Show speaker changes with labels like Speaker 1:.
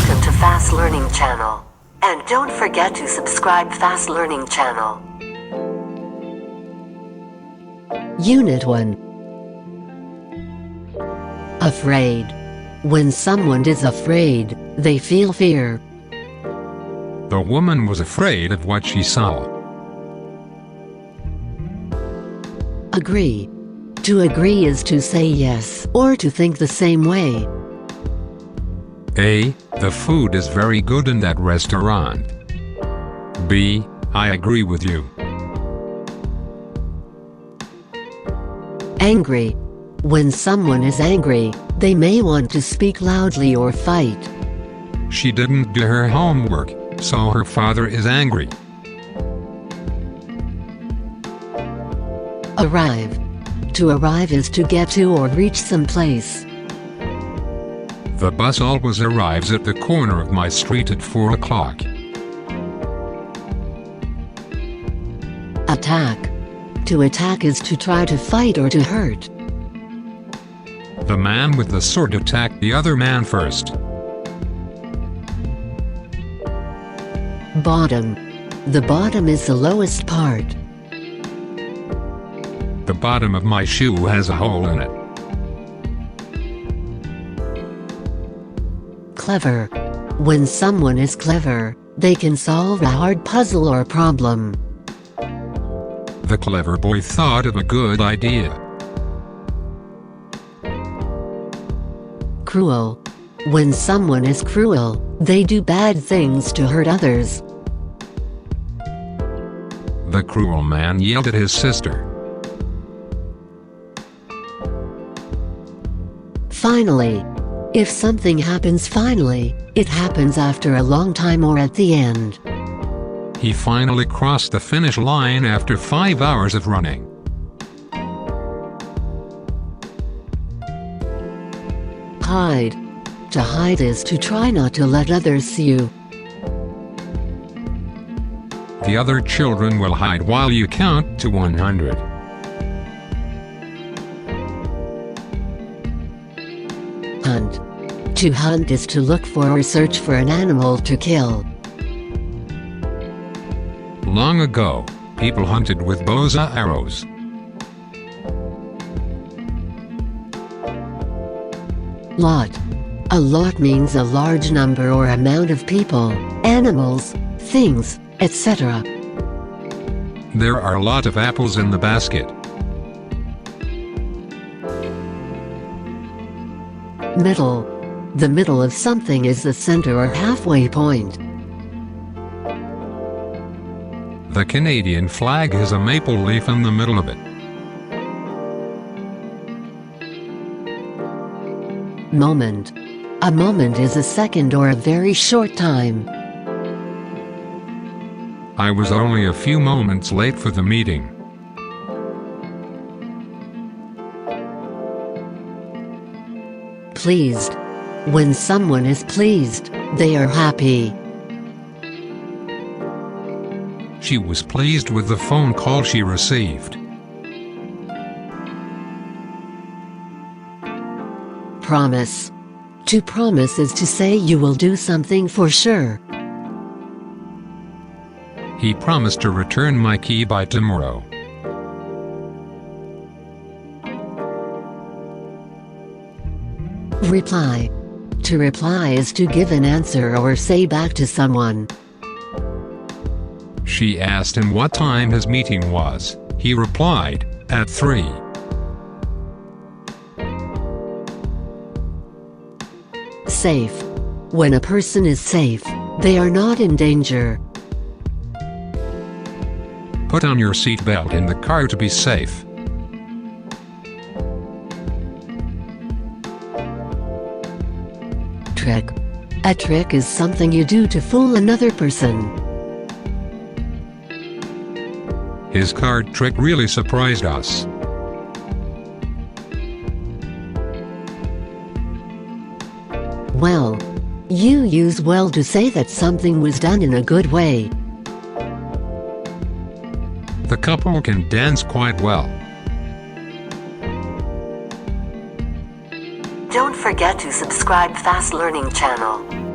Speaker 1: Welcome to Fast Learning Channel. And don't forget to subscribe Fast Learning Channel. Unit 1. Afraid. When someone is afraid, they feel fear.
Speaker 2: The woman was afraid of what she saw.
Speaker 1: Agree. To agree is to say yes or to think the same way.
Speaker 2: A. The food is very good in that restaurant. B. I agree with you.
Speaker 1: Angry. When someone is angry, they may want to speak loudly or fight.
Speaker 2: She didn't do her homework, so her father is angry.
Speaker 1: Arrive. To arrive is to get to or reach some place.
Speaker 2: The bus always arrives at the corner of my street at 4 o'clock.
Speaker 1: Attack. To attack is to try to fight or to hurt.
Speaker 2: The man with the sword attacked the other man first.
Speaker 1: Bottom. The bottom is the lowest part.
Speaker 2: The bottom of my shoe has a hole in it.
Speaker 1: Clever. When someone is clever, they can solve a hard puzzle or problem.
Speaker 2: The clever boy thought of a good idea.
Speaker 1: Cruel. When someone is cruel, they do bad things to hurt others.
Speaker 2: The cruel man yelled at his sister.
Speaker 1: Finally. If something happens finally, it happens after a long time or at the end.
Speaker 2: He finally crossed the finish line after 5 hours of running.
Speaker 1: Hide. To hide is to try not to let others see you.
Speaker 2: The other children will hide while you count to 100.
Speaker 1: Hunt. To hunt is to look for or search for an animal to kill.
Speaker 2: Long ago, people hunted with bows and arrows.
Speaker 1: Lot. A lot means a large number or amount of people, animals, things, etc.
Speaker 2: There are a lot of apples in the basket.
Speaker 1: Middle. The middle of something is the center or halfway point.
Speaker 2: The Canadian flag has a maple leaf in the middle of it.
Speaker 1: Moment. A moment is a second or a very short time.
Speaker 2: I was only a few moments late for the meeting.
Speaker 1: Pleased. When someone is pleased, they are happy.
Speaker 2: She was pleased with the phone call she received.
Speaker 1: Promise. To promise is to say you will do something for sure.
Speaker 2: He promised to return my key by tomorrow.
Speaker 1: Reply. To reply is to give an answer or say back to someone.
Speaker 2: She asked him what time his meeting was. He replied, at 3.
Speaker 1: Safe. When a person is safe, they are not in danger.
Speaker 2: Put on your seatbelt in the car to be safe.
Speaker 1: Trick. A trick is something you do to fool another person.
Speaker 2: His card trick really surprised us.
Speaker 1: Well. You use well to say that something was done in a good way.
Speaker 2: The couple can dance quite well.
Speaker 1: Don't forget to subscribe Fast Learning Channel.